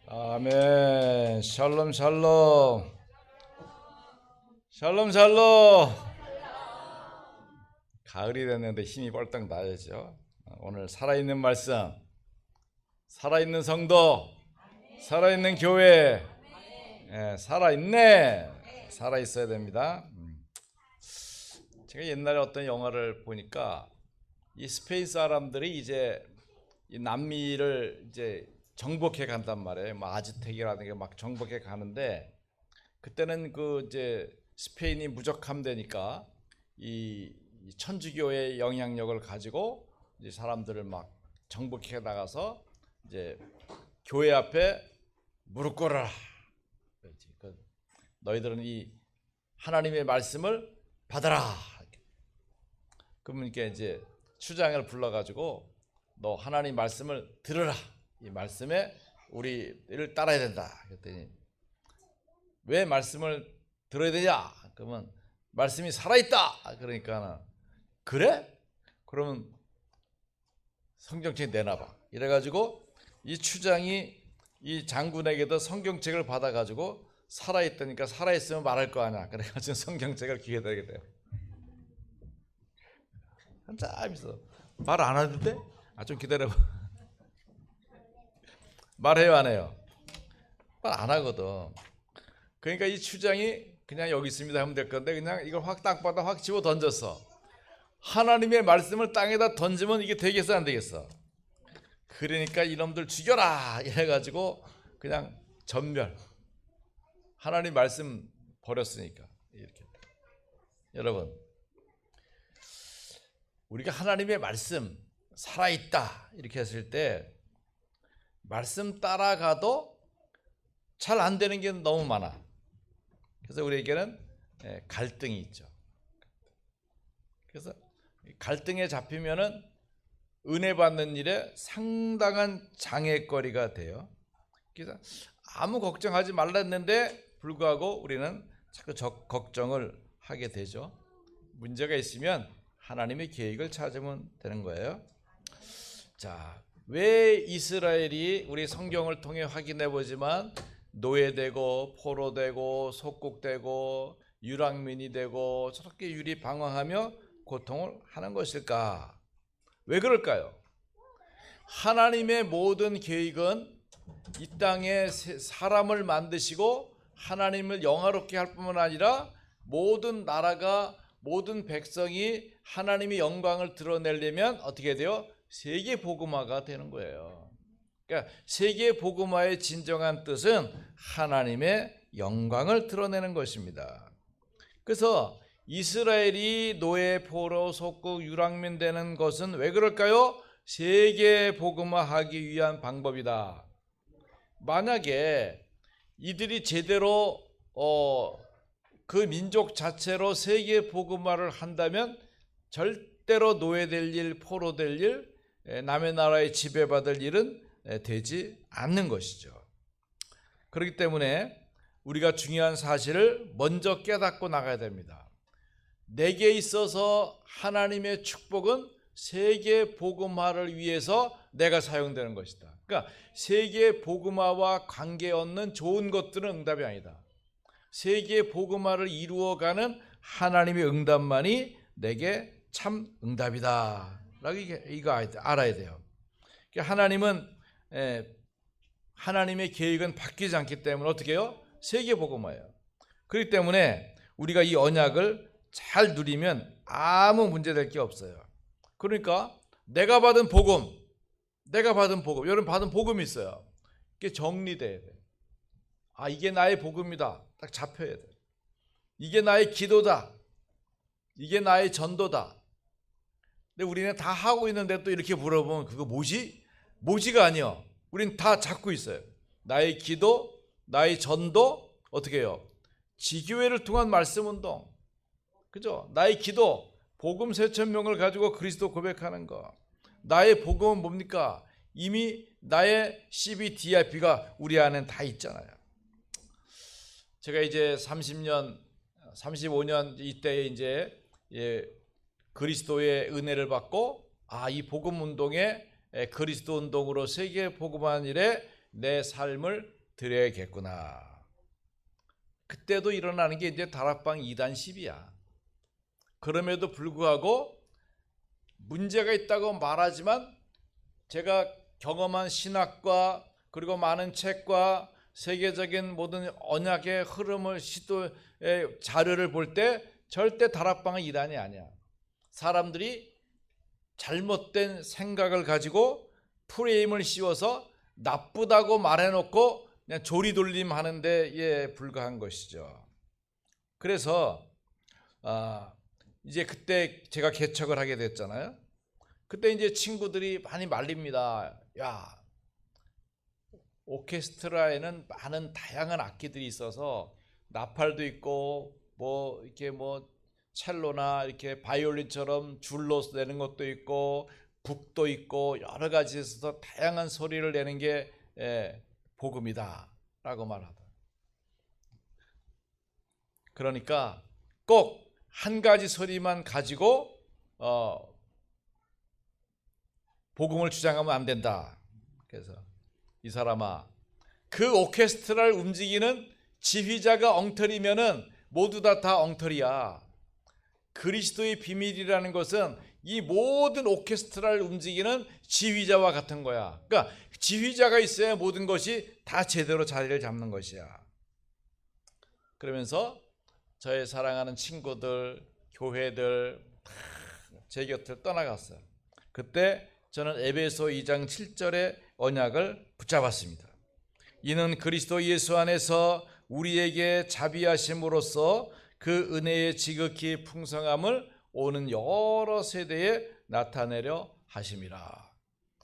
아멘. 샬롬 샬롬. 샬롬 샬롬. 가을이 됐는데 힘이 벌떡 나야죠. 오늘 살아있는 말씀, 살아있는 성도, 살아있는 교회, 살아있네. 살아있어야 됩니다. 제가 옛날에 어떤 영화를 보니까 이 스페인 사람들이 이제 이 남미를 이제 정복해 간단 말이에요. 뭐 아즈텍이라든가 막 정복해 가는데 그때는 그 이제 스페인이 무적함되니까 이 천주교의 영향력을 가지고 이제 사람들을 막 정복해 나가서 이제 교회 앞에 무릎 꿇어라. 너희들은 이 하나님의 말씀을 받아라. 그러면 이제 추장을 불러가지고 너 하나님 말씀을 들으라. 이 말씀에 우리를 따라야 된다. 그랬더니 왜 말씀을 들어야 되냐? 그러면 말씀이 살아있다. 그러니까 그래? 그러면 성경책 내놔봐. 이래가지고 이 추장이 이 장군에게도 성경책을 받아가지고 살아있다니까 살아있으면 말할 거 아니야. 그래가지고 성경책을 귀에 대게 돼요. 한참 있어. 말 안 하는데? 좀 기다려봐. 말해요, 안 해요? 말 안 하거든. 그러니까 이 추장이 그냥 여기 있습니다 하면 될 건데 그냥 이걸 확 땅바닥 확 집어 던졌어. 하나님의 말씀을 땅에다 던지면 이게 되겠어 안 되겠어? 그러니까 이놈들 죽여라 이래가지고 그냥 전멸. 하나님 말씀 버렸으니까. 이렇게. 여러분, 우리가 하나님의 말씀 살아있다 이렇게 했을 때 말씀 따라가도 잘 안 되는 게 너무 많아. 그래서 우리에게는 갈등이 있죠. 그래서 갈등에 잡히면은 은혜 받는 일에 상당한 장애거리가 돼요. 그래서 아무 걱정하지 말랬는데 불구하고 우리는 자꾸 걱정을 하게 되죠. 문제가 있으면 하나님의 계획을 찾으면 되는 거예요. 자, 왜 이스라엘이 우리 성경을 통해 확인해 보지만 노예되고 포로되고 속국되고 유랑민이 되고 저렇게 유리방황하며 고통을 하는 것일까? 왜 그럴까요? 하나님의 모든 계획은 이 땅에 사람을 만드시고 하나님을 영화롭게 할 뿐만 아니라 모든 나라가 모든 백성이 하나님의 영광을 드러내려면 어떻게 돼요? 세계 복음화가 되는 거예요. 그러니까 세계 복음화의 진정한 뜻은 하나님의 영광을 드러내는 것입니다. 그래서 이스라엘이 노예, 포로, 속국, 유랑민 되는 것은 왜 그럴까요? 세계 복음화하기 위한 방법이다. 만약에 이들이 제대로 그 민족 자체로 세계 복음화를 한다면 절대로 노예될 일, 포로될 일, 남의 나라에 지배받을 일은 되지 않는 것이죠. 그렇기 때문에 우리가 중요한 사실을 먼저 깨닫고 나가야 됩니다. 내게 있어서 하나님의 축복은 세계 복음화를 위해서 내가 사용되는 것이다. 그러니까 세계 복음화와 관계없는 좋은 것들은 응답이 아니다. 세계 복음화를 이루어가는 하나님의 응답만이 내게 참 응답이다. 라고 이거 알아야 돼요. 하나님의 계획은 바뀌지 않기 때문에 어떻게 해요? 세계 복음화예요. 그렇기 때문에 우리가 이 언약을 잘 누리면 아무 문제될 게 없어요. 그러니까 내가 받은 복음, 여러분 받은 복음이 있어요. 이게 정리돼야 돼. 이게 나의 복음이다. 딱 잡혀야 돼. 이게 나의 기도다. 이게 나의 전도다. 근데 우리는 다 하고 있는데 또 이렇게 물어보면 그거 뭐지? 뭐지가 아니요. 우린 다 잡고 있어요. 나의 기도, 나의 전도, 어떻게 해요? 지교회를 통한 말씀 운동. 그죠? 나의 기도, 복음 3,000명을 가지고 그리스도 고백하는 거. 나의 복음은 뭡니까? 이미 나의 CBDIP가 우리 안에 다 있잖아요. 제가 이제 30년, 35년 이때에 이제 그리스도의 은혜를 받고 이 복음 운동에 그리스도 운동으로 세계 복음화한 일에 내 삶을 드려야겠구나. 그때도 일어나는 게 이제 다락방 2단 10이야. 그럼에도 불구하고 문제가 있다고 말하지만 제가 경험한 신학과 그리고 많은 책과 세계적인 모든 언약의 흐름을 시도의 자료를 볼 때 절대 다락방은 2단이 아니야. 사람들이 잘못된 생각을 가지고 프레임을 씌워서 나쁘다고 말해놓고 그냥 조리돌림 하는 데에 불과한 것이죠. 그래서 이제 그때 제가 개척을 하게 됐잖아요. 그때 이제 친구들이 많이 말립니다. 야, 오케스트라에는 많은 다양한 악기들이 있어서 나팔도 있고 뭐 이렇게 뭐 첼로나 이렇게 바이올린처럼 줄로 내는 것도 있고 북도 있고 여러 가지 있어서 다양한 소리를 내는 게 복음이다 라고 말하다. 그러니까 꼭 한 가지 소리만 가지고 복음을 주장하면 안 된다. 그래서 이 사람아, 그 오케스트라를 움직이는 지휘자가 엉터리면은 모두 다 엉터리야. 그리스도의 비밀이라는 것은 이 모든 오케스트라를 움직이는 지휘자와 같은 거야. 그러니까 지휘자가 있어야 모든 것이 다 제대로 자리를 잡는 것이야. 그러면서 저의 사랑하는 친구들, 교회들 제 곁을 떠나갔어요. 그때 저는 에베소 2장 7절의 언약을 붙잡았습니다. 이는 그리스도 예수 안에서 우리에게 자비하심으로써 그 은혜의 지극히 풍성함을 오는 여러 세대에 나타내려 하심이라.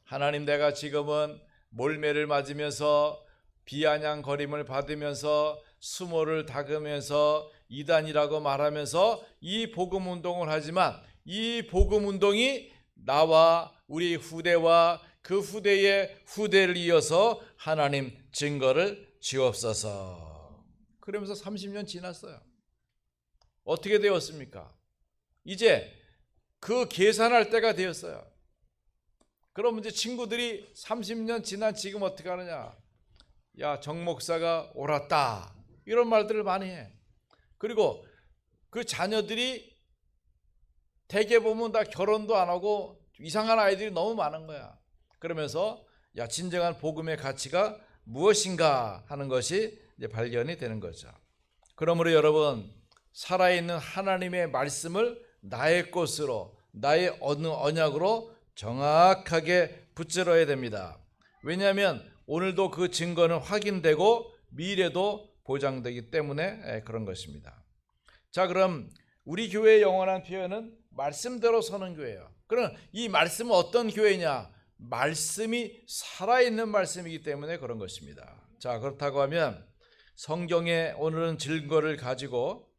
하나님, 내가 지금은 몰매를 맞으면서 비아냥거림을 받으면서 수모를 닦으면서 이단이라고 말하면서 이 복음 운동을 하지만 이 복음 운동이 나와 우리 후대와 그 후대의 후대를 이어서 하나님 증거를 주옵소서. 그러면서 30년 지났어요. 어떻게 되었습니까? 이제 그 계산할 때가 되었어요. 그럼 이제 친구들이 30년 지난 지금 어떻게 하느냐? 야, 정 목사가 옳았다. 이런 말들을 많이 해. 그리고 그 자녀들이 대개 보면 다 결혼도 안 하고 이상한 아이들이 너무 많은 거야. 그러면서 야, 진정한 복음의 가치가 무엇인가 하는 것이 이제 발견이 되는 거죠. 그러므로 여러분, 살아있는 하나님의 말씀을 나의 것으로, 나의 언약으로 정확하게 붙들어야 됩니다. 왜냐하면 오늘도 그 증거는 확인되고 미래도 보장되기 때문에 그런 것입니다. 자, 그럼 우리 교회의 영원한 표현은 말씀대로 서는 교회예요. 그럼 이 말씀은 어떤 교회냐? 말씀이 살아있는 말씀이기 때문에 그런 것입니다. 자, 그렇다고 하면 성경의 오늘은 증거를 가지고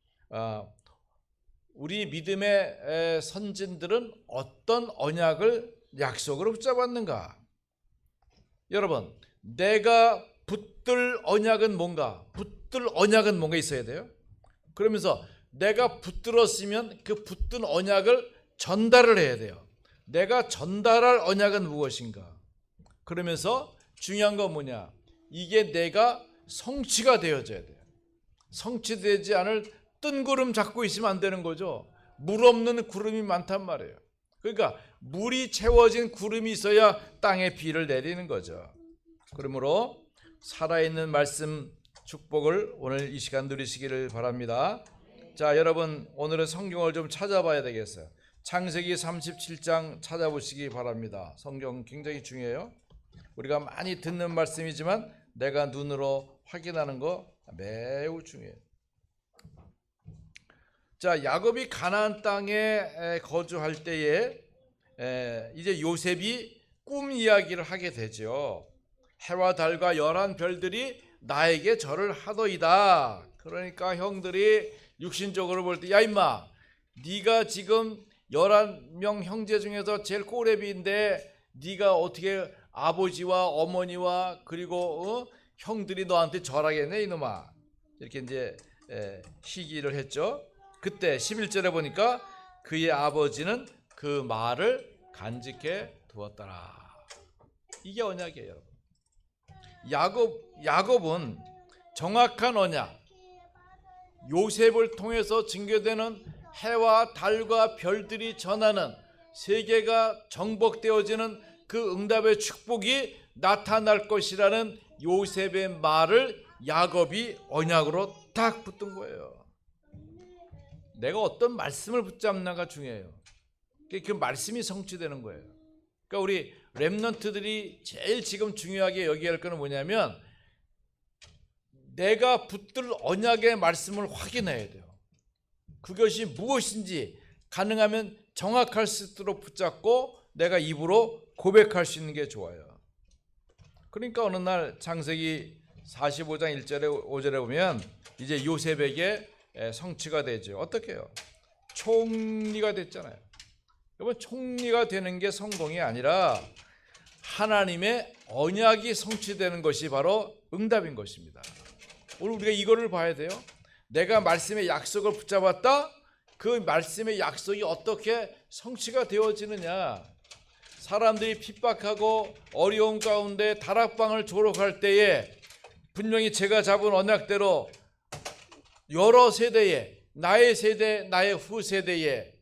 우리 믿음의 선진들은 어떤 언약을 약속으로 붙잡았는가? 여러분, 내가 붙들 언약은 뭔가? 붙들 언약은 뭔가 있어야 돼요. 그러면서 내가 붙들었으면 그 붙든 언약을 전달을 해야 돼요. 내가 전달할 언약은 무엇인가? 그러면서 중요한 건 뭐냐? 이게 내가 성취가 되어져야 돼요. 성취되지 않을 뜬구름 잡고 있으면 안 되는 거죠. 물 없는 구름이 많단 말이에요. 그러니까 물이 채워진 구름이 있어야 땅에 비를 내리는 거죠. 그러므로 살아있는 말씀 축복을 오늘 이 시간 누리시기를 바랍니다. 자, 여러분, 오늘은 성경을 좀 찾아봐야 되겠어요. 창세기 37장 찾아보시기 바랍니다. 성경 굉장히 중요해요. 우리가 많이 듣는 말씀이지만 내가 눈으로 확인하는 거 매우 중요해요. 자, 야곱이 가나안 땅에 거주할 때에 이제 요셉이 꿈 이야기를 하게 되죠. 해와 달과 열한 별들이 나에게 절을 하더이다. 그러니까 형들이 육신적으로 볼 때, 야 임마, 네가 지금 11명 형제 중에서 제일 꼬레비인데 네가 어떻게 아버지와 어머니와 그리고 형들이 너한테 절하겠네 이놈아. 이렇게 이제 시기를 했죠. 그때 11절에 보니까 그의 아버지는 그 말을 간직해 두었더라. 이게 언약이에요, 여러분. 야곱은 정확한 언약, 요셉을 통해서 증거되는 해와 달과 별들이 전하는 세계가 정복되어지는 그 응답의 축복이 나타날 것이라는 요셉의 말을 야곱이 언약으로 딱 붙든 거예요. 내가 어떤 말씀을 붙잡나가 중요해요. 그 말씀이 성취되는 거예요. 그러니까 우리 렘넌트들이 제일 지금 중요하게 여기야 할 거는 뭐냐면 내가 붙들 언약의 말씀을 확인해야 돼요. 그것이 무엇인지 가능하면 정확할 수 있도록 붙잡고 내가 입으로 고백할 수 있는 게 좋아요. 그러니까 어느 날 창세기 45장 1절에 5절에 보면 이제 요셉에게 성취가 되죠. 어떻게 해요? 총리가 됐잖아요. 여러분, 총리가 되는 게 성공이 아니라 하나님의 언약이 성취되는 것이 바로 응답인 것입니다. 오늘 우리가 이거를 봐야 돼요. 내가 말씀의 약속을 붙잡았다. 그 말씀의 약속이 어떻게 성취가 되어지느냐. 사람들이 핍박하고 어려운 가운데 다락방을 졸업할 때에 분명히 제가 잡은 언약대로 여러 세대에, 나의 세대, 나의 후세대에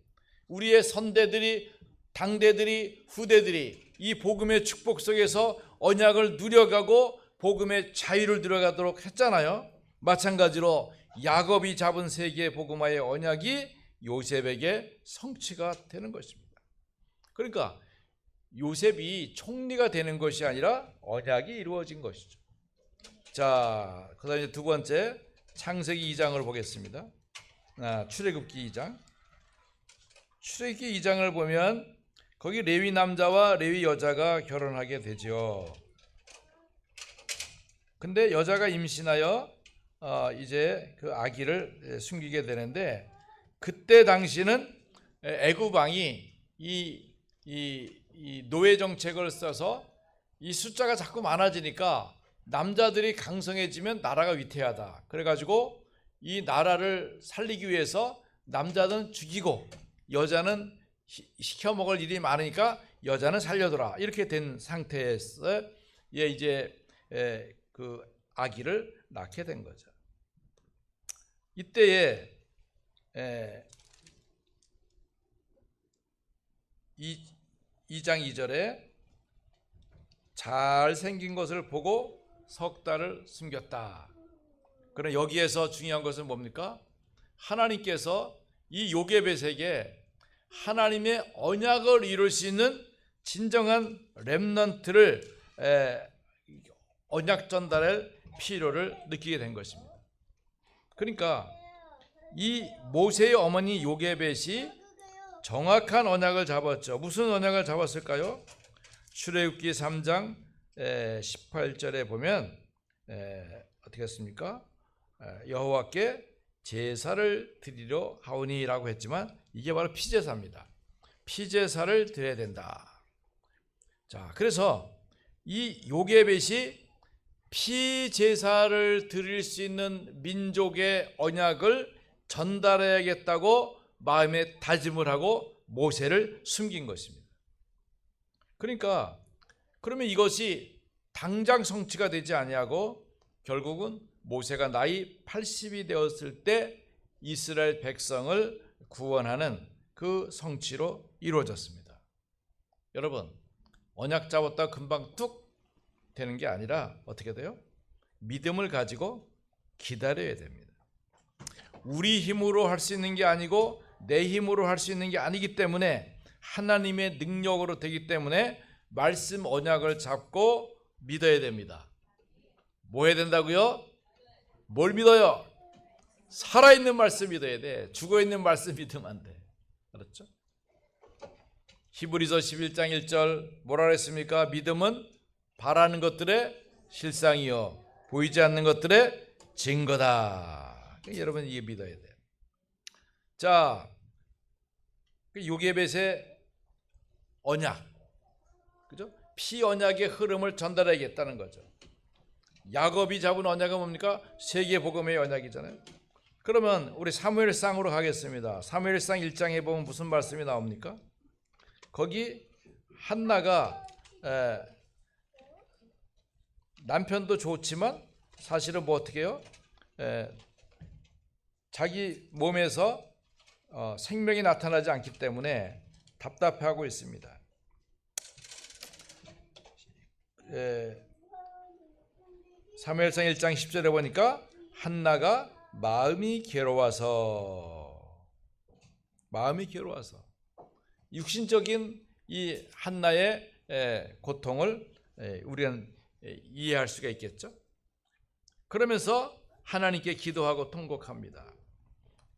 우리의 선대들이, 당대들이, 후대들이 이 복음의 축복 속에서 언약을 누려가고 복음의 자유를 누려가도록 했잖아요. 마찬가지로 야곱이 잡은 세계의 복음화의 언약이 요셉에게 성취가 되는 것입니다. 그러니까 요셉이 총리가 되는 것이 아니라 언약이 이루어진 것이죠. 자, 그 다음에 두 번째 창세기 2장을 보겠습니다. 출애굽기 2장. 출애굽기 2장을 보면 거기 레위 남자와 레위 여자가 결혼하게 되죠. 근데 여자가 임신하여 이제 그 아기를 숨기게 되는데 그때 당시는 애굽 왕이 이 노예 정책을 써서 이 숫자가 자꾸 많아지니까 남자들이 강성해지면 나라가 위태하다. 그래가지고 이 나라를 살리기 위해서 남자는 죽이고 여자는 시켜 먹을 일이 많으니까 여자는 살려둬라. 이렇게 된 상태에서 이제 그 아기를 낳게 된 거죠. 이때에 2장 2절에 잘생긴 것을 보고 석 달을 숨겼다. 그럼 여기에서 중요한 것은 뭡니까? 하나님께서 이 요게벳에게 하나님의 언약을 이룰 수 있는 진정한 렘넌트를 언약 전달할 필요를 느끼게 된 것입니다. 그러니까 이 모세의 어머니 요게벳이 정확한 언약을 잡았죠. 무슨 언약을 잡았을까요? 출애굽기 3장 18절에 보면 어떻게 했습니까? 여호와께 제사를 드리려 하오니라고 했지만 이게 바로 피제사입니다. 피제사를 드려야 된다. 자, 그래서 이 요게벳이 피제사를 드릴 수 있는 민족의 언약을 전달해야겠다고 마음에 다짐을 하고 모세를 숨긴 것입니다. 그러니까 그러면 이것이 당장 성취가 되지 아니하고 결국은 모세가 나이 80이 되었을 때 이스라엘 백성을 구원하는 그 성취로 이루어졌습니다. 여러분, 언약 잡았다 금방 뚝 되는 게 아니라 어떻게 돼요? 믿음을 가지고 기다려야 됩니다. 우리 힘으로 할 수 있는 게 아니고 내 힘으로 할 수 있는 게 아니기 때문에 하나님의 능력으로 되기 때문에 말씀 언약을 잡고 믿어야 됩니다. 뭐 해야 된다고요? 뭘 믿어요? 살아있는 말씀 믿어야 돼. 죽어있는 말씀 믿으면 안 돼. 그렇죠? 히브리서 11장 1절 뭐라 그랬습니까? 믿음은 바라는 것들의 실상이요 보이지 않는 것들의 증거다. 여러분 이게 믿어야 돼요. 자, 요게벳의 언약, 그죠? 피 언약의 흐름을 전달해야겠다는 거죠. 야곱이 잡은 언약은 뭡니까? 세계 복음의 언약이잖아요. 그러면 우리 사무엘상으로 가겠습니다. 사무엘상 1장에 보면 무슨 말씀이 나옵니까? 거기 한나가 남편도 좋지만 사실은 뭐 어떻게 해요? 자기 몸에서 생명이 나타나지 않기 때문에 답답해하고 있습니다. 사무엘상 1장 10절에 보니까 한나가 마음이 괴로워서 육신적인 이 한나의 고통을 우리는 이해할 수가 있겠죠. 그러면서 하나님께 기도하고 통곡합니다.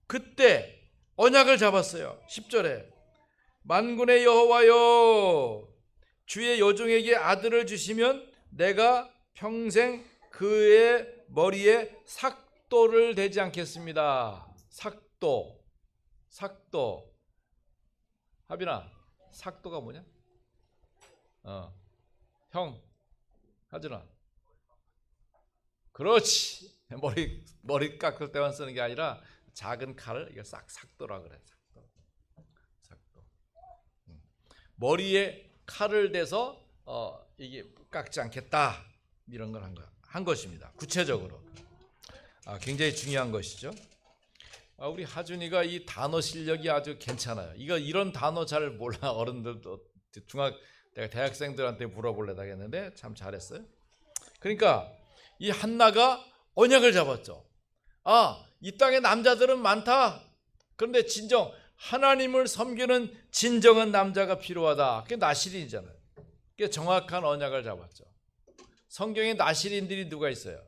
그때 언약을 잡았어요. 10절에 만군의 여호와여, 주의 여종에게 아들을 주시면 내가 평생 그의 머리에 삭도를 대지 않겠습니다. 삭도. 하빈아, 삭도가 뭐냐? 형, 하준아. 그렇지. 머리 깎을 때만 쓰는 게 아니라 작은 칼을 이거 삭도라 그래. 삭도. 머리에 칼을 대서 이게 깎지 않겠다, 이런 걸 한 것입니다. 구체적으로 굉장히 중요한 것이죠. 우리 하준이가 이 단어 실력이 아주 괜찮아요. 이런 단어 잘 몰라. 어른들도 내가 대학생들한테 물어볼래다 했는데 참 잘했어요. 그러니까 이 한나가 언약을 잡았죠. 이 땅에 남자들은 많다. 그런데 진정 하나님을 섬기는 진정한 남자가 필요하다. 그게 나실인이잖아요. 그게 정확한 언약을 잡았죠. 성경에 나실인들이 누가 있어요?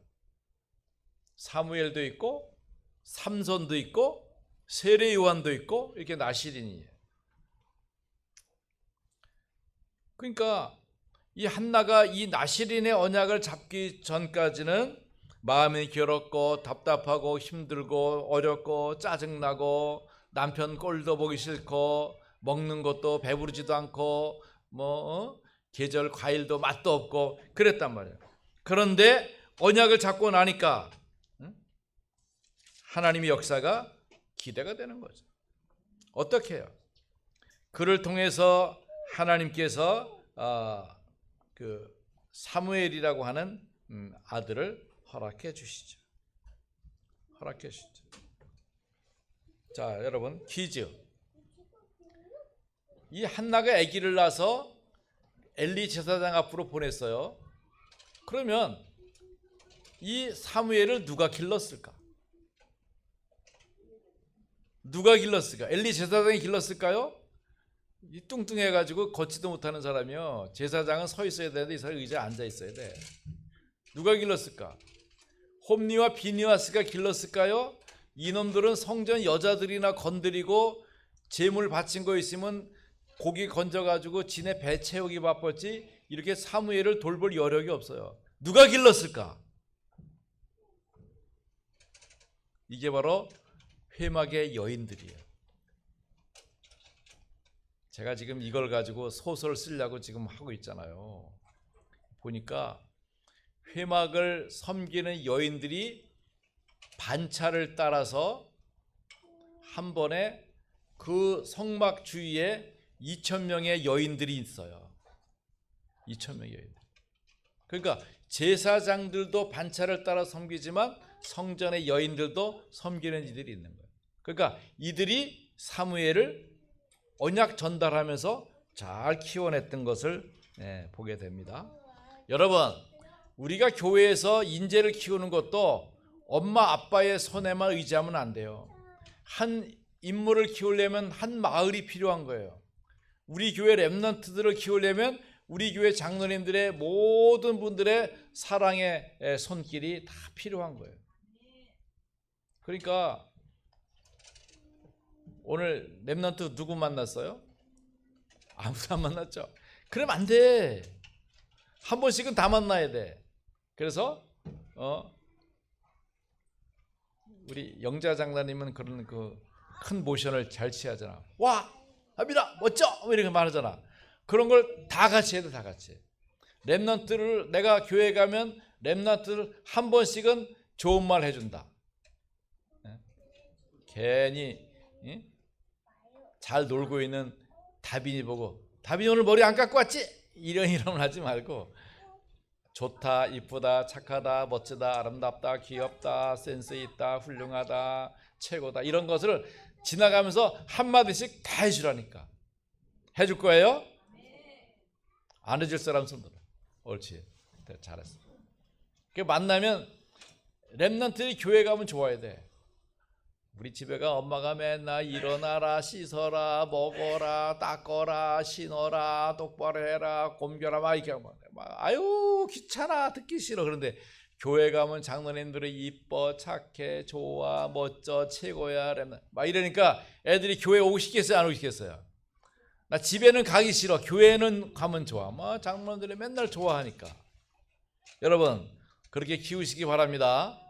사무엘도 있고 삼손도 있고 세례 요한도 있고, 이렇게 나실인이에요. 그러니까 이 한나가 이 나실인의 언약을 잡기 전까지는 마음이 괴롭고 답답하고 힘들고 어렵고 짜증나고 남편 꼴도 보기 싫고 먹는 것도 배부르지도 않고 계절 과일도 맛도 없고 그랬단 말이에요. 그런데 언약을 잡고 나니까 하나님의 역사가 기대가 되는 거죠. 어떻게 해요? 그를 통해서 하나님께서 그 사무엘이라고 하는 아들을 허락해 주시죠. 자, 여러분, 퀴즈. 이 한나가 아기를 낳아서 엘리 제사장 앞으로 보냈어요. 그러면 이 사무엘을 누가 길렀을까? 엘리 제사장이 길렀을까요? 이 뚱뚱해가지고 걷지도 못하는 사람이요. 제사장은 서 있어야 되는데 이 사람이 의자에 앉아 있어야 돼. 누가 길렀을까? 홈니와 비니아스가 길렀을까요? 이놈들은 성전 여자들이나 건드리고 제물 바친 거 있으면 고기 건져가지고 지네 배 채우기 바빴지 이렇게 사무엘을 돌볼 여력이 없어요. 누가 길렀을까? 이게 바로 회막의 여인들이에요. 제가 지금 이걸 가지고 소설 쓰려고 지금 하고 있잖아요. 보니까 회막을 섬기는 여인들이 반차를 따라서 한 번에 그 성막 주위에 2,000명의 여인들이 있어요. 2,000명의 여인들. 그러니까 제사장들도 반차를 따라 섬기지만 성전의 여인들도 섬기는 이들이 있는 거예요. 그러니까 이들이 사무엘을 언약 전달하면서 잘 키워냈던 것을 보게 됩니다. 여러분, 우리가 교회에서 인재를 키우는 것도 엄마 아빠의 손에만 의지하면 안 돼요. 한 인물을 키우려면 한 마을이 필요한 거예요. 우리 교회 렘넌트들을 키우려면 우리 교회 장로님들의 모든 분들의 사랑의 손길이 다 필요한 거예요. 그러니까 오늘 렘넌트 누구 만났어요? 아무도 안 만났죠. 그러면 안 돼. 한 번씩은 다 만나야 돼. 그래서 우리 영자 장로님은 그런 그 큰 모션을 잘 취하잖아. 와, 아비라 멋져, 이렇게 말하잖아. 그런 걸 다 같이 해야 돼, 다 같이. 렘넌트를 내가 교회 가면 렘넌트를 한 번씩은 좋은 말 해준다. 괜히 잘 놀고 있는 다빈이 보고 다빈이 오늘 머리 안 깎고 왔지? 이런 하지 말고 좋다, 이쁘다, 착하다, 멋지다, 아름답다, 귀엽다, 센스 있다, 훌륭하다, 최고다 이런 것을 지나가면서 한마디씩 다 해주라니까. 해줄 거예요? 안 해줄 사람 손 들어. 옳지. 잘했어. 만나면 렘넌트들이 교회 가면 좋아야 돼. 우리 집에가 엄마가 맨날 일어나라, 씻어라, 먹어라, 닦어라, 신어라, 똑바로 해라, 곰겨라 막 이렇게 하면 아유 귀찮아, 듣기 싫어. 그런데 교회 가면 장로님들이 이뻐, 착해, 좋아, 멋져, 최고야 막 이러니까 애들이 교회 오고 싶겠어요, 안 오고 싶겠어요? 나 집에는 가기 싫어, 교회는 가면 좋아. 뭐 장로님들이 맨날 좋아하니까. 여러분 그렇게 키우시기 바랍니다.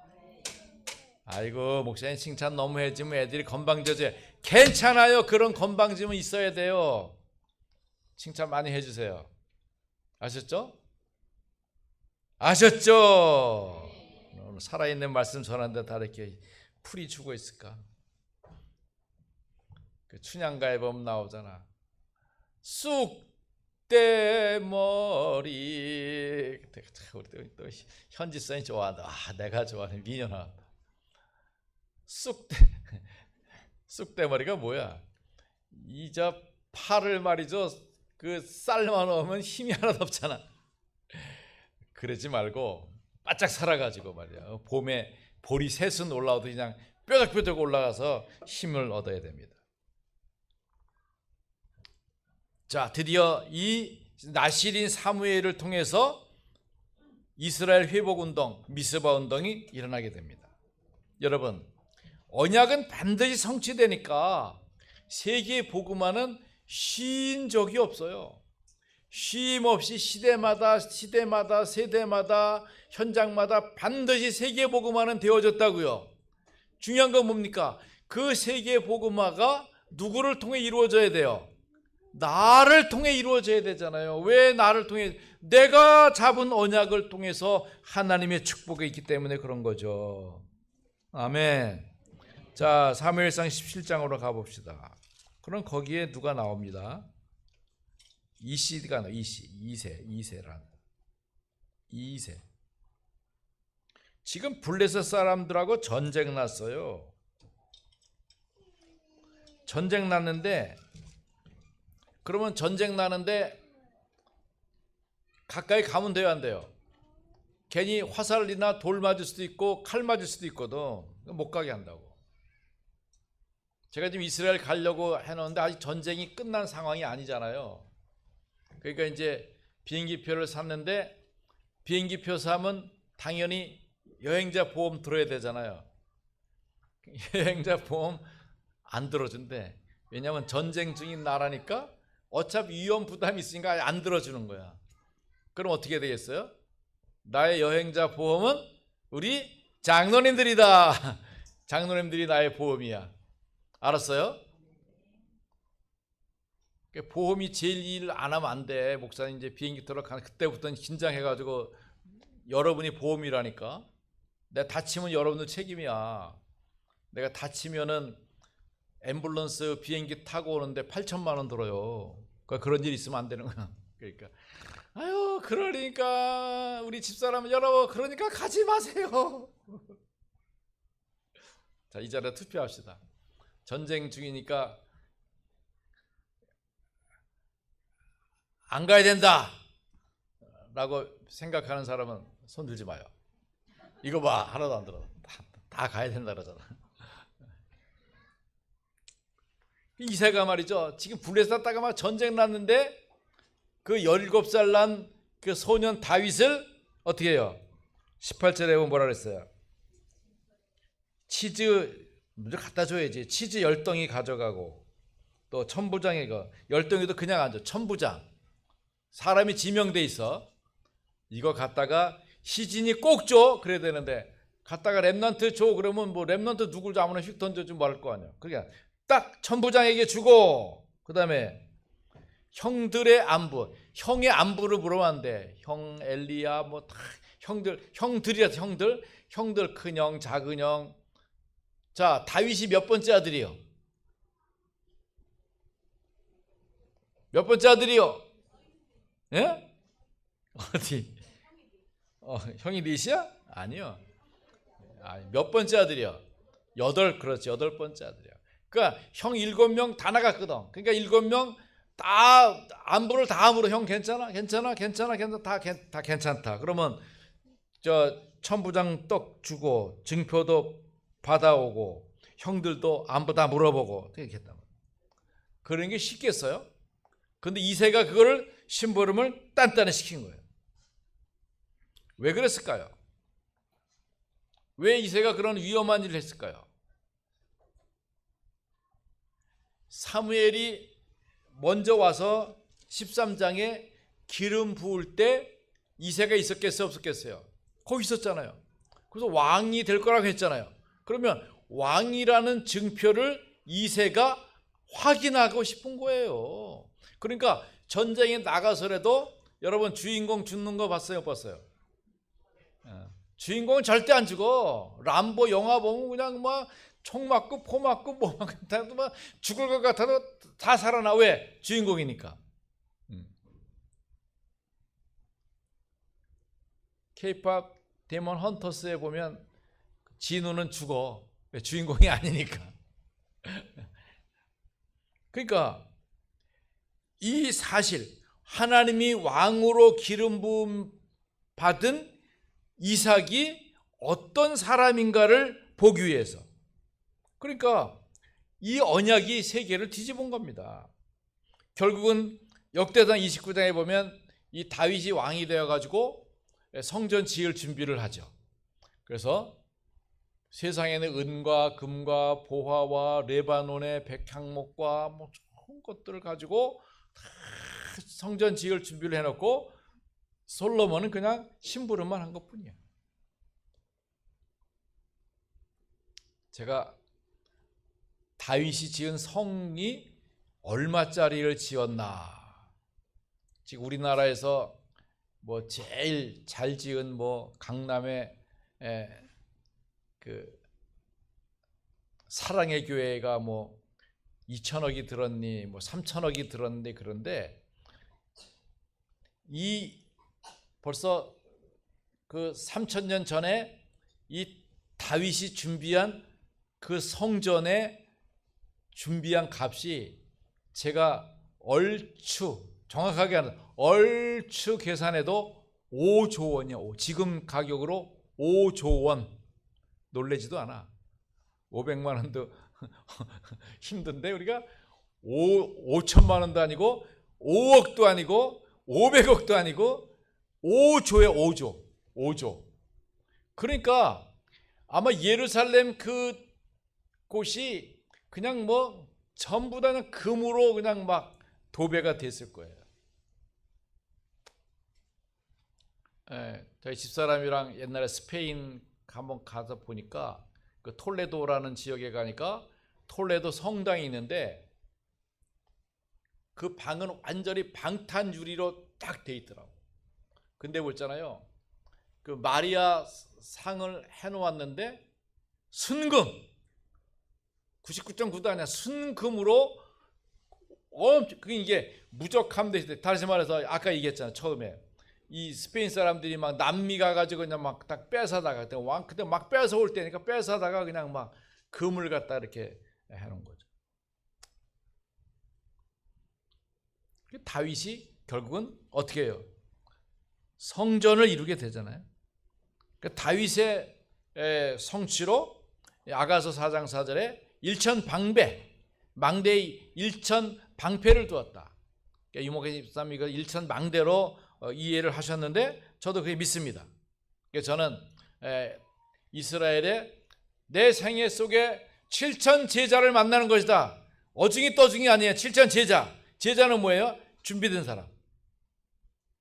아이고 목사님 칭찬 너무 해주면 애들이 건방져져. 괜찮아요. 그런 건방짐은 있어야 돼요. 칭찬 많이 해주세요. 아셨죠? 아셨죠? 오늘 살아있는 말씀 전하는데 다 이렇게 풀이 주고 있을까? 그 춘향가에 보면 나오잖아. 쑥대머리. 우리 또 현지성이 좋아한다. 내가 좋아하는 미녀 나왔다. 쑥대머리가 뭐야? 이저 팔을 말이죠. 그 쌀만 넣으면 힘이 하나도 없잖아. 그러지 말고 바짝 살아가지고 말이야. 봄에 보리 새순 올라오도 그냥 뾰족뾰족 올라가서 힘을 얻어야 됩니다. 자, 드디어 이 나실인 사무엘을 통해서 이스라엘 회복운동, 미스바 운동이 일어나게 됩니다. 여러분 언약은 반드시 성취되니까 세계 복음화는 쉰 적이 없어요. 쉼 없이 시대마다 세대마다 현장마다 반드시 세계 복음화는 되어졌다고요. 중요한 건 뭡니까? 그 세계 복음화가 누구를 통해 이루어져야 돼요? 나를 통해 이루어져야 되잖아요. 왜 나를 통해? 내가 잡은 언약을 통해서 하나님의 축복이 있기 때문에 그런 거죠. 아멘. 자, 사무엘상 17장으로 가봅시다. 그럼 거기에 누가 나옵니다? 이시가 나와요. 이세란. 이세. 지금 블레셋 사람들하고 전쟁 났어요. 전쟁 났는데 그러면 전쟁 나는데 가까이 가면 돼요, 안 돼요? 괜히 화살이나 돌 맞을 수도 있고 칼 맞을 수도 있거든. 못 가게 한다고. 제가 지금 이스라엘 가려고 해놓는데 아직 전쟁이 끝난 상황이 아니잖아요. 그러니까 이제 비행기표를 샀는데 비행기표 사면 당연히 여행자 보험 들어야 되잖아요. 여행자 보험 안 들어준대. 왜냐하면 전쟁 중인 나라니까 어차피 위험 부담이 있으니까 안 들어주는 거야. 그럼 어떻게 되겠어요? 나의 여행자 보험은 우리 장로님들이다. 장로님들이 나의 보험이야. 알았어요? 보험이 제일 일 안 하면 안 돼. 목사님 이제 비행기 들어가는 그때부터는 긴장해가지고 여러분이 보험이라니까. 내가 다치면 여러분들 책임이야. 내가 다치면은 앰뷸런스 비행기 타고 오는데 8천만 원 들어요. 그런 일 있으면 안 되는 거야. 그러니까 아유 그러니까 우리 집사람 여러분 그러니까 가지 마세요. 자, 이 자리에 투표합시다. 전쟁 중이니까 안 가야 된다 라고 생각하는 사람은 손 들지 마요. 이거 봐, 하나도 안 들어. 다 가야 된다 그러잖아. 이세가 말이죠. 지금 블레셋 다가 막 전쟁 났는데 그 17살 난 그 소년 다윗을 어떻게 해요? 18절에 보면 뭐라 그랬어요? 치즈 먼저 갖다 줘야지. 치즈 10덩이 가져가고 또 천부장에 그 10덩이도 그냥 안 줘. 천부장. 사람이 지명돼 있어. 이거 갖다가 시진이 꼭 줘. 그래야 되는데 갖다가 렘넌트 줘. 그러면 뭐 렘넌트 누굴 아무나 휙 던져주면 뭐 할 거 아니야. 그러니까 딱 천부장에게 주고 그다음에 형들의 안부, 형의 안부를 물으면 안 돼. 형 엘리야 뭐 다 형들이라서 형들 큰형 작은형. 자, 다윗이 몇 번째 아들이요? 몇 번째 아들이요? 예? 어디? 형이 넷이야? 아니요. 몇 번째 아들이야? 8, 그렇지. 8번째 아들이야. 그러니까 형 7명 다 나갔거든. 그러니까 7명 다 안부를 다 물어. 형 괜찮아? 다 괜찮다. 그러면 저 천부장 떡 주고 증표도 받아오고 형들도 안부 다 물어보고 그렇게 했단 말이야. 그런 게 쉽겠어요? 근데 이새가 그거를 심부름을 단단히 시킨 거예요. 왜 그랬을까요? 왜 이새가 그런 위험한 일을 했을까요? 사무엘이 먼저 와서 13장에 기름 부을 때 이새가 있었겠어요? 없었겠어요? 거기 있었잖아요. 그래서 왕이 될 거라고 했잖아요. 그러면 왕이라는 증표를 이새가 확인하고 싶은 거예요. 그러니까 전쟁에 나가서라도 여러분 주인공 죽는 거 봤어요? 못 봤어요? 주인공은 절대 안 죽어. 람보 영화 보면 그냥 막 총 맞고 포 맞고 뭐 맞고 막 죽을 것 같아도 다 살아나. 왜? 주인공이니까. K-pop 데몬 헌터스에 보면 진우는 죽어. 왜? 주인공이 아니니까. 그러니까 이 사실, 하나님이 왕으로 기름 부음 받은 이삭이 어떤 사람인가를 보기 위해서, 그러니까 이 언약이 세계를 뒤집은 겁니다. 결국은 역대상 29장에 보면 이 다윗이 왕이 되어가지고 성전 지을 준비를 하죠. 그래서 세상에는 은과 금과 보화와 레바논의 백향목과 뭐 좋은 것들을 가지고 성전 지을 준비를 해놓고 솔로몬은 그냥 심부름만 한 것뿐이에요. 제가 다윗이 지은 성이 얼마짜리를 지었나? 지금 우리나라에서 뭐 제일 잘 지은 뭐 강남의 그 사랑의 교회가 뭐 2천억이 들었니, 뭐 3천억이 들었는데, 그런데 이 벌써 그 3,000년 전에 이 다윗이 준비한 그 성전에 준비한 값이 제가 얼추 정확하게 하는 얼추 계산해도 5조 원이요. 지금 가격으로 5조 원. 놀래지도 않아. 500만 원도 힘든데 우리가 5천만 원도 아니고 5억도 아니고 500억도 아니고 5조에 5조. 그러니까 아마 예루살렘 그 곳이 그냥 뭐 전부 다 그냥 금으로 그냥 막 도배가 됐을 거예요. 저희 집사람이랑 옛날에 스페인 한번 가서 보니까 그 톨레도라는 지역에 가니까 톨레도 성당이 있는데 그 방은 완전히 방탄 유리로 딱 돼 있더라고. 근데 보잖아요. 그 마리아 상을 해놓았는데 순금 99.9도 아니야. 순금으로 그게 이게 무적함대. 다시 말해서 아까 얘기했잖아. 처음에 이 스페인 사람들이 막 남미 가가지고 그냥 막 딱 뺏어다가 그때 막 뺏어올 때니까 뺏어다가 그냥 막 금을 갖다 이렇게 해놓은 거죠. 다윗이 결국은 어떻게 해요? 성전을 이루게 되잖아요. 그러니까 다윗의 성취로 아가서 4장 4절에 일천방배, 망대의 일천방패를 두었다. 그러니까 유목의 집사님이 이거 일천망대로 이해를 하셨는데 저도 그게 믿습니다. 그래서 저는 이스라엘의 내 생애 속에 7천 제자를 만나는 것이다. 어중이 떠중이 아니에요. 7천 제자. 제자는 뭐예요? 준비된 사람.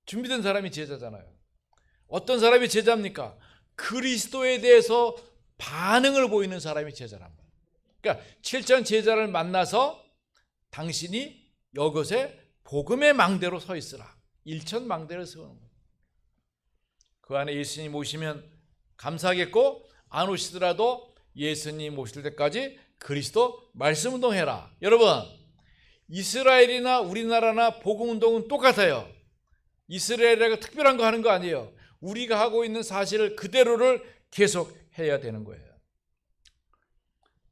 준비된 사람이 제자잖아요. 어떤 사람이 제자입니까? 그리스도에 대해서 반응을 보이는 사람이 제자란 말이에요. 그러니까 7천 제자를 만나서 당신이 이것에 복음의 망대로 서 있으라. 1천 망대를 세우는 거예요. 그 안에 예수님 오시면 감사하겠고 안 오시더라도 예수님 오실 때까지 그리스도 말씀 운동해라. 여러분, 이스라엘이나 우리나라나 복음 운동은 똑같아요. 이스라엘이라고 특별한 거 하는 거 아니에요. 우리가 하고 있는 사실을 그대로를 계속 해야 되는 거예요.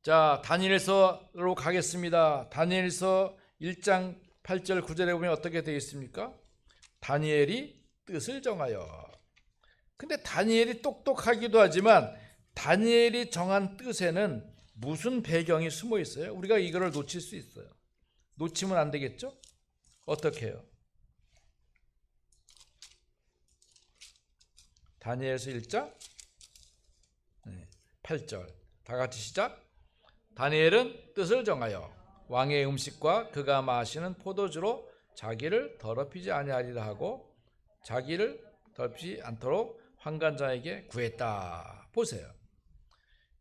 자, 다니엘서로 가겠습니다. 다니엘서 1장 8절 9절에 보면 어떻게 되어 있습니까? 다니엘이 뜻을 정하여. 근데 다니엘이 똑똑하기도 하지만 다니엘이 정한 뜻에는 무슨 배경이 숨어 있어요? 우리가 이거를 놓칠 수 있어요. 놓치면 안 되겠죠? 어떻게 해요? 다니엘서 1장 8절 다 같이 시작. 다니엘은 뜻을 정하여 왕의 음식과 그가 마시는 포도주로 자기를 더럽히지 아니하리라 하고 자기를 더럽히지 않도록 환관장에게 구했다. 보세요.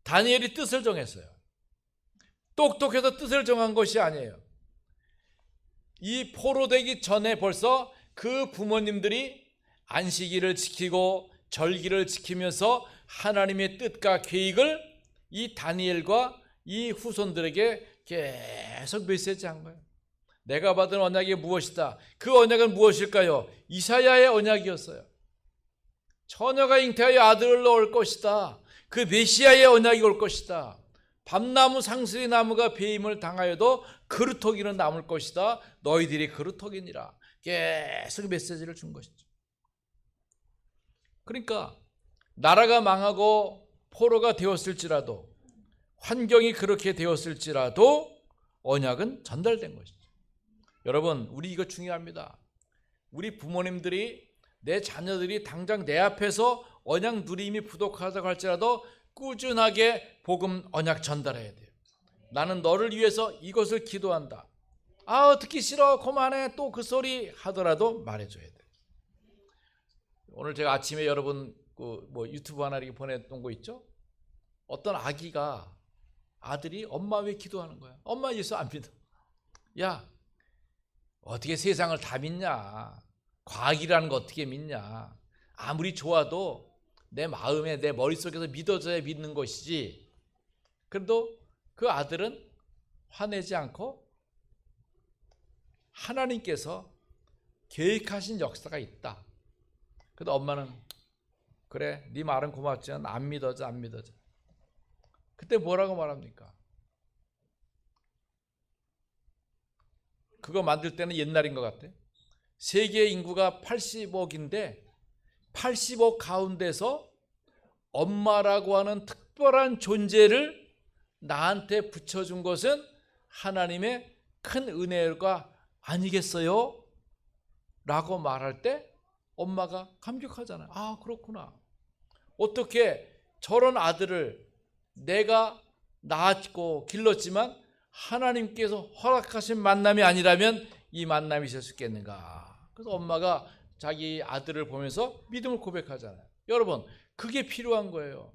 다니엘이 뜻을 정했어요. 똑똑해서 뜻을 정한 것이 아니에요. 이 포로되기 전에 벌써 그 부모님들이 안식일을 지키고 절기를 지키면서 하나님의 뜻과 계획을 이 다니엘과 이 후손들에게 계속 메시지한 거예요. 내가 받은 언약이 무엇이다. 그 언약은 무엇일까요? 이사야의 언약이었어요. 처녀가 잉태하여 아들을 낳을 것이다. 그 메시아의 언약이 올 것이다. 밤나무 상수리 나무가 배임을 당하여도 그루터기는 남을 것이다. 너희들이 그루터기니라. 계속 메시지를 준 것이죠. 그러니까 나라가 망하고 포로가 되었을지라도 환경이 그렇게 되었을지라도 언약은 전달된 것이죠. 여러분, 우리 이거 중요합니다. 우리 부모님들이 내 자녀들이 당장 내 앞에서 언약 누림이 부족하다고 할지라도 꾸준하게 복음 언약 전달해야 돼요. 나는 너를 위해서 이것을 기도한다. 아, 듣기 싫어, 그만해, 또 그 소리 하더라도 말해줘야 돼요. 오늘 제가 아침에 여러분 유튜브 하나 이렇게 보냈던 거 있죠? 어떤 아기가 아들이 엄마 왜 기도하는 거야? 엄마 예수 안 믿어. 야, 어떻게 세상을 다 믿냐? 과학이라는 거 어떻게 믿냐? 아무리 좋아도 내 마음에 내 머릿속에서 믿어져야 믿는 것이지. 그래도 그 아들은 화내지 않고 하나님께서 계획하신 역사가 있다. 그래도 엄마는 그래, 네 말은 고맙지만 안 믿어져. 그때 뭐라고 말합니까? 그거 만들 때는 옛날인 것 같아. 세계 인구가 80억인데 80억 가운데서 엄마라고 하는 특별한 존재를 나한테 붙여준 것은 하나님의 큰 은혜가 아니겠어요? 라고 말할 때 엄마가 감격하잖아요. 아, 그렇구나. 어떻게 저런 아들을 내가 낳았고 길렀지만 하나님께서 허락하신 만남이 아니라면 이 만남이 있을 수 있겠는가. 그래서 엄마가 자기 아들을 보면서 믿음을 고백하잖아요. 여러분, 그게 필요한 거예요.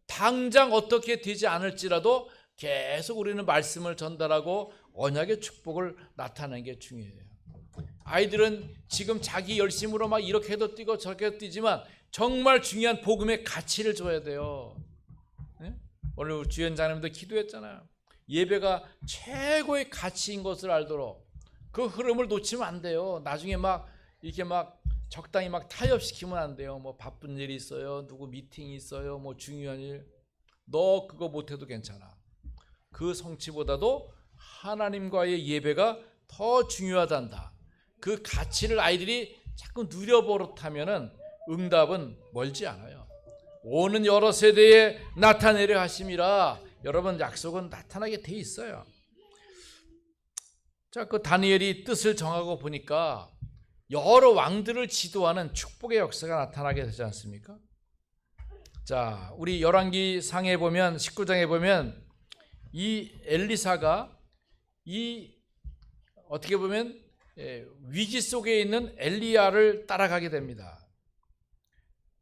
당장 어떻게 되지 않을지라도 계속 우리는 말씀을 전달하고 언약의 축복을 나타내는 게 중요해요. 아이들은 지금 자기 열심으로 막 이렇게 해도 뛰고 저렇게 해도 뛰지만 정말 중요한 복음의 가치를 줘야 돼요. 네? 오늘 주연장님도 기도했잖아요. 예배가 최고의 가치인 것을 알도록 그 흐름을 놓치면 안 돼요. 나중에 막 이렇게 막 적당히 막 타협시키면 안 돼요. 뭐 바쁜 일이 있어요. 누구 미팅이 있어요. 뭐 중요한 일. 너 그거 못해도 괜찮아. 그 성취보다도 하나님과의 예배가 더 중요하단다. 그 가치를 아이들이 자꾸 누려버릇하면은 응답은 멀지 않아요. 오는 여러 세대에 나타내려 하심이라. 여러분, 약속은 나타나게 돼 있어요. 자, 그 다니엘이 뜻을 정하고 보니까 여러 왕들을 지도하는 축복의 역사가 나타나게 되지 않습니까? 자, 우리 열왕기 상에 보면 19장에 보면 이 엘리사가 이 어떻게 보면 위기 속에 있는 엘리야를 따라가게 됩니다.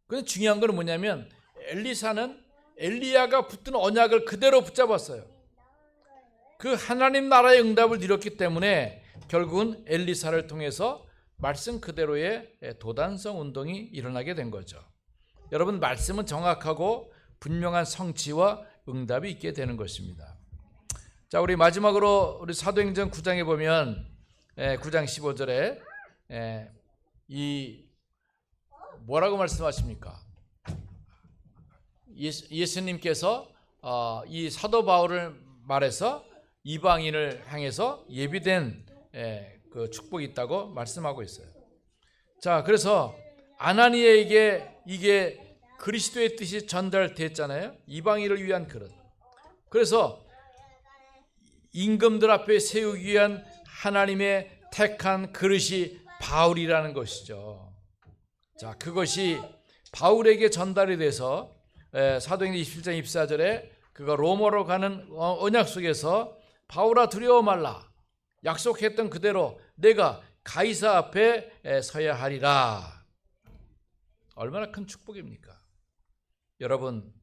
근데 중요한 건 뭐냐면 엘리사는 엘리야가 붙든 언약을 그대로 붙잡았어요. 그 하나님 나라의 응답을 누렸기 때문에 결국은 엘리사를 통해서 말씀 그대로의 도단성 운동이 일어나게 된 거죠. 여러분, 말씀은 정확하고 분명한 성취와 응답이 있게 되는 것입니다. 자, 우리 마지막으로 우리 사도행전 9장에 보면 9장 15절에 이 뭐라고 말씀하십니까? 예수님께서 이 사도 바울을 말해서 이방인을 향해서 예비된 그 축복이 있다고 말씀하고 있어요. 자, 그래서 아나니에게 이게 그리스도의 뜻이 전달됐잖아요. 이방인을 위한 그릇. 그래서 임금들 앞에 세우기 위한 하나님의 택한 그릇이 바울이라는 것이죠. 자, 그것이 바울에게 전달이 돼서 사도행전 27장 24절에 그가 로마로 가는 언약 속에서 바울아 두려워 말라. 약속했던 그대로 내가 가이사 앞에 서야 하리라. 얼마나 큰 축복입니까? 여러분,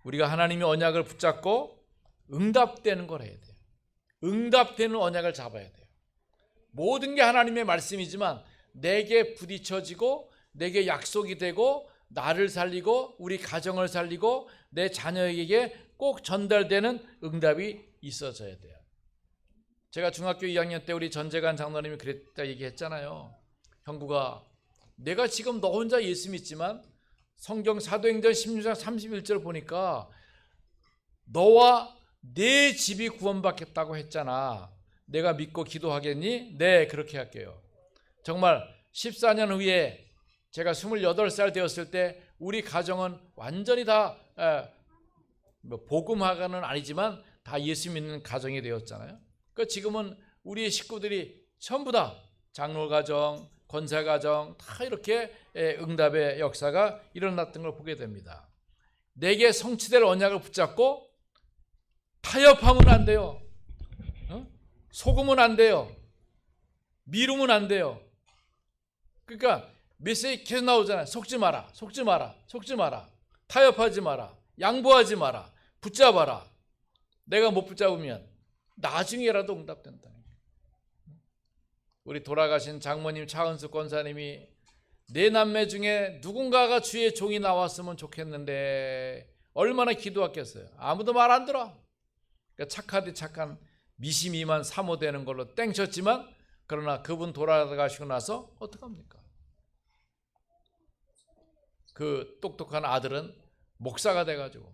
우리가 하나님의 언약을 붙잡고 응답되는 걸 해야 돼요. 응답되는 언약을 잡아야 돼요. 모든 게 하나님의 말씀이지만 내게 부딪혀지고 내게 약속이 되고 나를 살리고 우리 가정을 살리고 내 자녀에게 꼭 전달되는 응답이 있어져야 돼요. 제가 중학교 2학년 때 우리 전재관 장로님이 그랬다 얘기했잖아요. 형구가 내가 지금 너 혼자 예수 믿지만 성경 사도행전 16장 31절 보니까 너와 내 집이 구원받겠다고 했잖아. 내가 믿고 기도하겠니? 네, 그렇게 할게요. 정말 14년 후에 제가 28살 되었을 때 우리 가정은 완전히 다 복음화가는 아니지만 다 예수 믿는 가정이 되었잖아요. 그 지금은 우리의 식구들이 전부 다 장로 가정, 권사 가정 다 이렇게 응답의 역사가 일어났던 걸 보게 됩니다. 내게 성취될 언약을 붙잡고 타협하면 안 돼요. 속으면 안 돼요. 미루면 안 돼요. 그러니까 메시지 계속 나오잖아요. 속지 마라, 속지 마라, 속지 마라. 타협하지 마라, 양보하지 마라, 붙잡아라. 내가 못 붙잡으면 나중에라도 응답된다. 우리 돌아가신 장모님 차은수 권사님이 내 남매 중에 누군가가 주의 종이 나왔으면 좋겠는데 얼마나 기도했겠어요. 아무도 말 안 들어. 그러니까 착하디 착한 미시미만 사모되는 걸로 땡쳤지만 그러나 그분 돌아가시고 나서 어떡합니까? 그 똑똑한 아들은 목사가 돼가지고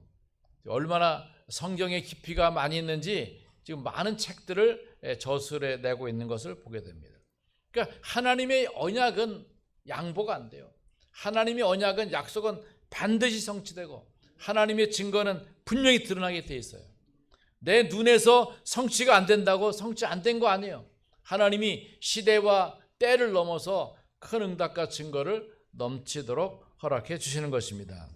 얼마나 성경의 깊이가 많이 있는지 지금 많은 책들을 저술해 내고 있는 것을 보게 됩니다. 그러니까 하나님의 언약은 양보가 안 돼요. 하나님의 언약은 약속은 반드시 성취되고 하나님의 증거는 분명히 드러나게 돼 있어요. 내 눈에서 성취가 안 된다고 성취 안 된 거 아니에요. 하나님이 시대와 때를 넘어서 큰 응답과 증거를 넘치도록 허락해 주시는 것입니다.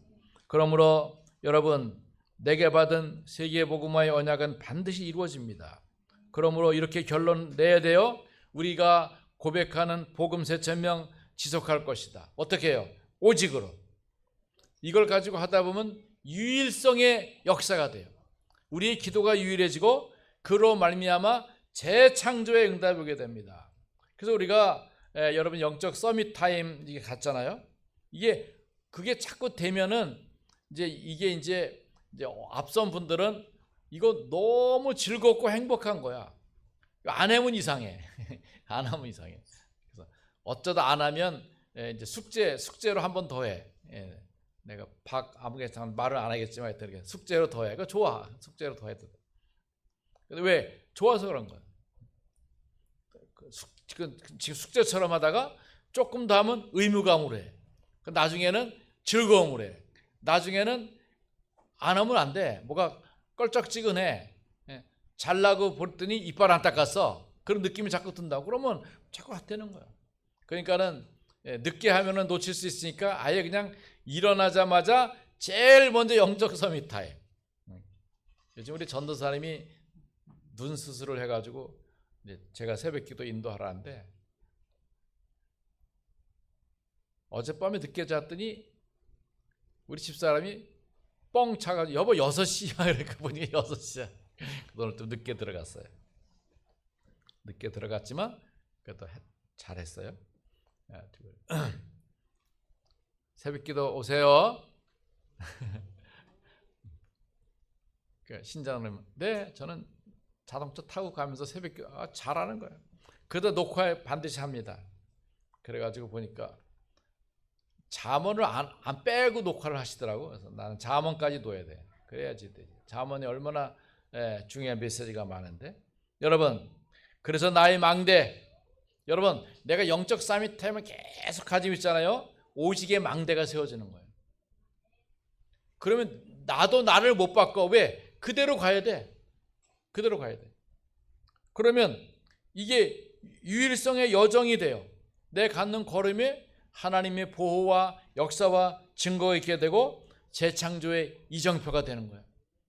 그러므로 여러분, 내게 받은 세계복음화의 언약은 반드시 이루어집니다. 그러므로 이렇게 결론 내야 돼요. 우리가 고백하는 복음 새천명 지속할 것이다. 어떻게 해요? 오직으로. 이걸 가지고 하다 보면 유일성의 역사가 돼요. 우리의 기도가 유일해지고 그로 말미암아 재창조의 응답이 오게 됩니다. 그래서 우리가 여러분 영적 서밋 타임 이게 갔잖아요. 그게 자꾸 되면은 이제 앞선 분들은 이거 너무 즐겁고 행복한 거야. 안 하면 이상해. 안 하면 이상해. 그래서 어쩌다 안 하면 이제 숙제로 한 번 더 해. 내가 아무개나 말을 안 하겠지만 하여튼 숙제로 더 해. 그거 좋아. 숙제로 더 해도 돼. 근데 왜? 좋아서 그런 거야. 지금 숙제처럼 하다가 조금 더 하면 의무감으로 해. 나중에는 즐거움으로 해. 나중에는 안 하면 안 돼. 뭐가 껄쩍지근해. 잘나고 보더니 이빨 안 닦았어. 그런 느낌이 자꾸 든다고. 그러면 자꾸 핫되는 거야. 그러니까는 늦게 하면은 놓칠 수 있으니까 아예 그냥 일어나자마자 제일 먼저 영적 서밋 타임. 요즘 우리 전도사님이 눈 수술을 해가지고 이제 제가 새벽기도 인도하라는데 어젯밤에 늦게 잤더니 우리 집사람이 뻥 차가지고 여보 6시야 이렇게 보니까 6시야. 오늘 좀 늦게 들어갔어요. 늦게 들어갔지만 그래도 잘했어요. 새벽기도 오세요. 신장님, 네, 저는 자동차 타고 가면서 새벽기도 잘하는 거예요. 그래도 녹화 반드시 합니다. 그래가지고 보니까 잠언을 안 빼고 녹화를 하시더라고. 그래서 나는 잠언까지 둬야 돼. 그래야지 되지. 잠언이 얼마나 중요한 메시지가 많은데. 여러분, 그래서 나의 망대, 여러분, 내가 영적 싸움을 계속 가지고 있잖아요. 오직의 망대가 세워지는 거예요. 그러면 나도 나를 못 바꿔. 왜? 그대로 가야 돼. 그대로 가야 돼. 그러면 이게 유일성의 여정이 돼요. 내 갖는 걸음에 하나님의 보호와 역사와 증거가 있게 되고 재창조의 이정표가 되는 거예요.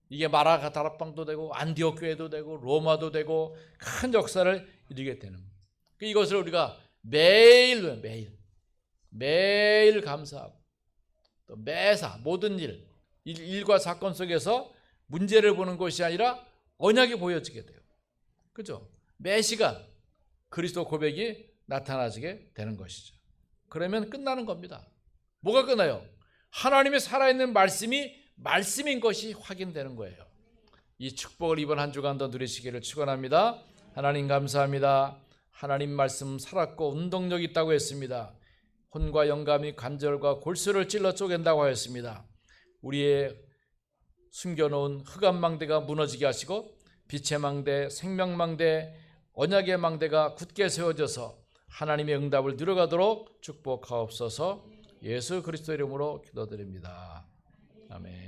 이게 마라가 다락방도 되고 안디옥 교회도 되고 로마도 되고 큰 역사를 이루게 되는 거예요. 이것을 우리가 매일 감사하고 또 매사 모든 일과 사건 속에서 문제를 보는 것이 아니라 언약이 보여지게 돼요. 그죠? 매 시간 그리스도 고백이 나타나지게 되는 것이죠. 그러면 끝나는 겁니다. 뭐가 끝나요? 하나님의 살아있는 말씀인 것이 확인되는 거예요. 이 축복을 이번 한 주간도 누리시기를 축원합니다. 하나님 감사합니다. 하나님 말씀 살았고 운동력 있다고 했습니다. 혼과 영감이 관절과 골수를 찔러 쪼갠다고 하였습니다. 우리의 숨겨놓은 흑암 망대가 무너지게 하시고 빛의 망대, 생명 망대, 언약의 망대가 굳게 세워져서 하나님의 응답을 누려가도록 축복하옵소서. 예수 그리스도 이름으로 기도드립니다. 아멘.